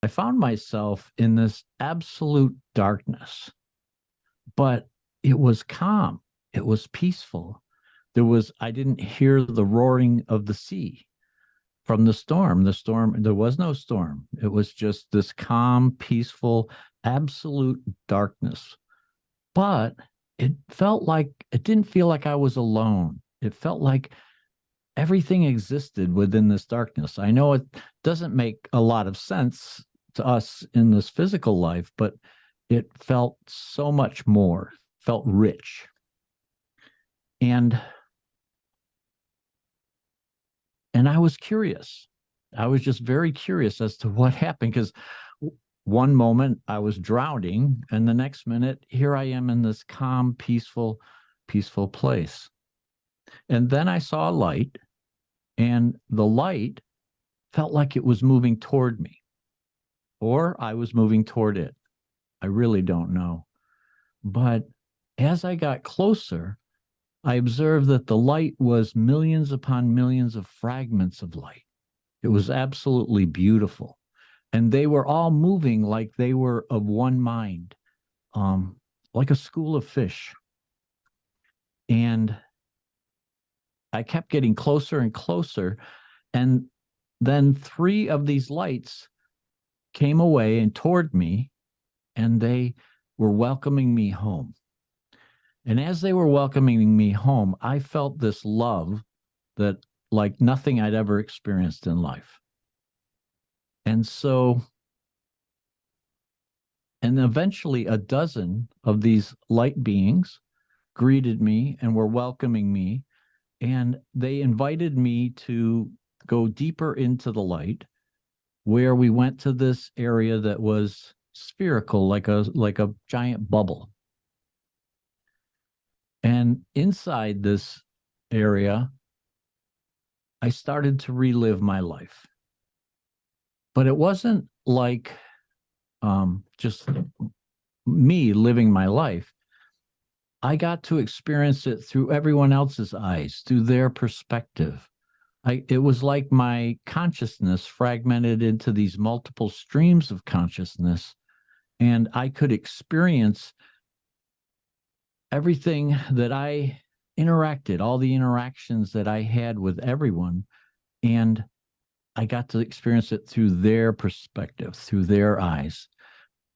I found myself in this absolute darkness, but it was calm. It was peaceful. I didn't hear the roaring of the sea from the storm. There was no storm. It was just this calm, peaceful, absolute darkness. But it didn't feel like I was alone. It felt like everything existed within this darkness. I know it doesn't make a lot of sense to us in this physical life, but it felt so much more, felt rich. And I was curious. I was just very curious as to what happened, because one moment I was drowning, and the next minute here I am in this calm, peaceful place. And then I saw a light, and the light felt like it was moving toward me, or I was moving toward it. I really don't know. But as I got closer, I observed that the light was millions upon millions of fragments of light. It was absolutely beautiful. And they were all moving like they were of one mind, like a school of fish. And I kept getting closer and closer. And then three of these lights came away and toward me, and they were welcoming me home. And as they were welcoming me home, I felt this love that like nothing I'd ever experienced in life. And eventually a dozen of these light beings greeted me and were welcoming me. And they invited me to go deeper into the light, where we went to this area that was spherical, like a giant bubble. And inside this area, I started to relive my life. But it wasn't like just me living my life. I got to experience it through everyone else's eyes, through their perspective. It was like my consciousness fragmented into these multiple streams of consciousness, and I could experience everything that I interacted, all the interactions that I had with everyone, and I got to experience it through their perspective, through their eyes.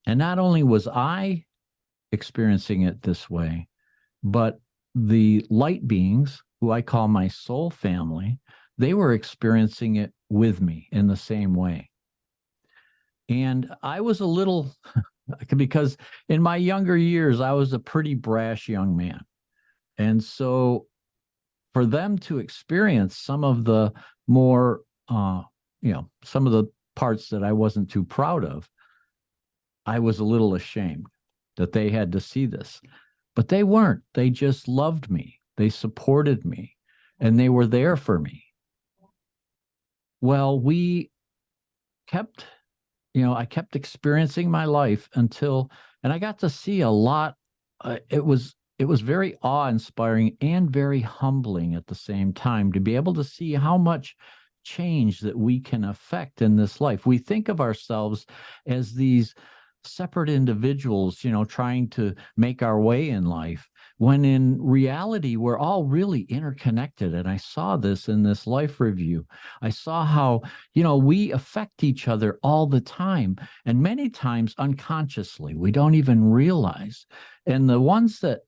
And not only was I experiencing it this way, but the light beings, who I call my soul family, they were experiencing it with me in the same way. And I was a little, because in my younger years, I was a pretty brash young man. And so for them to experience some of the more, some of the parts that I wasn't too proud of, I was a little ashamed that they had to see this. But they weren't. They just loved me. They supported me, and they were there for me. Well, I kept experiencing my life and I got to see a lot. It was very awe-inspiring and very humbling at the same time, to be able to see how much change that we can affect in this life. We think of ourselves as these separate individuals, trying to make our way in life, when in reality, we're all really interconnected. And I saw this in this life review. I saw how, we affect each other all the time, and many times unconsciously. We don't even realize. And the ones that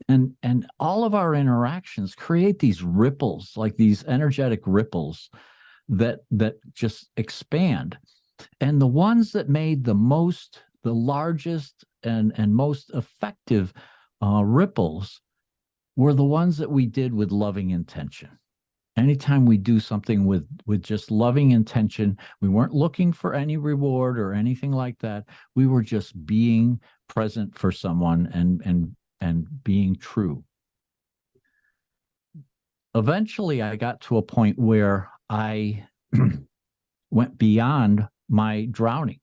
and all of our interactions create these ripples, like these energetic ripples that just expand. And the ones that made the largest and most effective ripples were the ones that we did with loving intention. Anytime we do something with just loving intention, we weren't looking for any reward or anything like that. We were just being present for someone and being true. Eventually, I got to a point where I went beyond my drowning,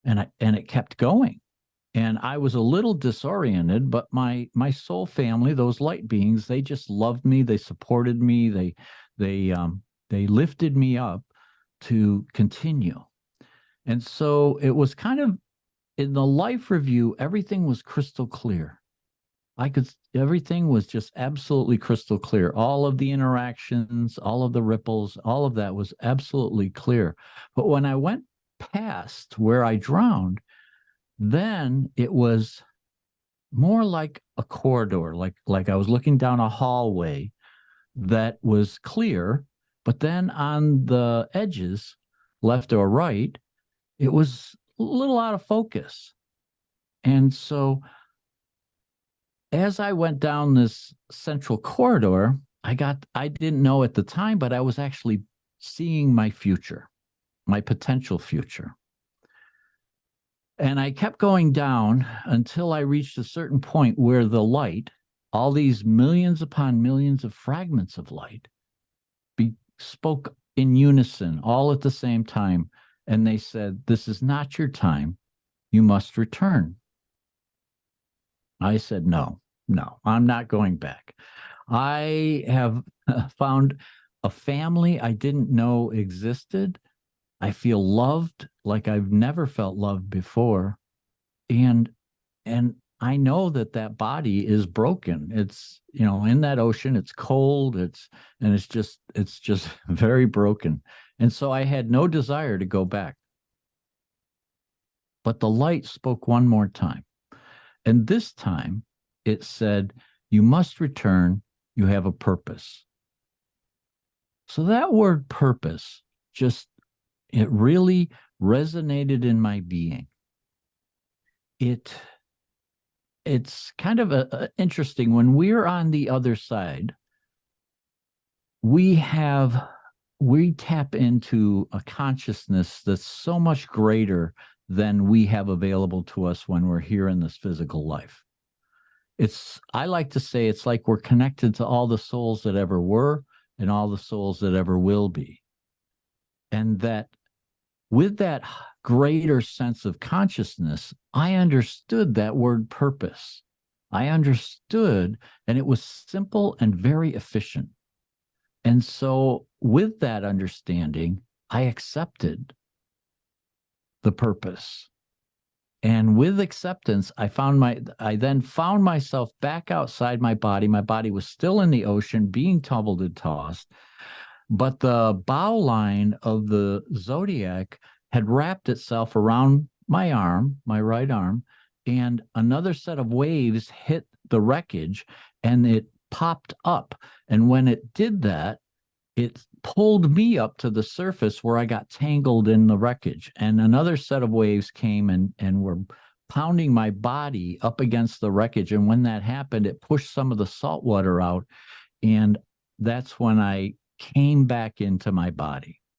and it kept going. And I was a little disoriented, but my soul family, those light beings, they just loved me. They supported me. They lifted me up to continue. And so it was kind of in the life review, everything was crystal clear. Everything was just absolutely crystal clear. All of the interactions, all of the ripples, all of that was absolutely clear. But when I went past where I drowned, then it was more like a corridor, like I was looking down a hallway that was clear, but then on the edges, left or right, it was a little out of focus. And so as I went down this central corridor, I didn't know at the time, but I was actually seeing my future, my potential future. And I kept going down until I reached a certain point where the light, all these millions upon millions of fragments of light, spoke in unison, all at the same time. And they said, "This is not your time. You must return." I said, no, I'm not going back. I have found a family I didn't know existed. I feel loved like I've never felt loved before. And I know that body is broken. It's, in that ocean, it's cold, it's just very broken. And so I had no desire to go back. But the light spoke one more time. And this time it said, "You must return. You have a purpose." So that word purpose it really resonated in my being. It's kind of interesting. When we're on the other side, we tap into a consciousness that's so much greater than we have available to us when we're here in this physical life. I like to say it's like we're connected to all the souls that ever were and all the souls that ever will be. And that with that greater sense of consciousness, I understood that word purpose. I understood, and it was simple and very efficient. And so with that understanding, I accepted the purpose. And with acceptance, I then found myself back outside my body. My body was still in the ocean, being tumbled and tossed, but the bow line of the zodiac had wrapped itself around my arm, my right arm, and another set of waves hit the wreckage and it popped up. And when it did that, it pulled me up to the surface where I got tangled in the wreckage. And another set of waves came and were pounding my body up against the wreckage. And when that happened, it pushed some of the salt water out. And that's when I came back into my body.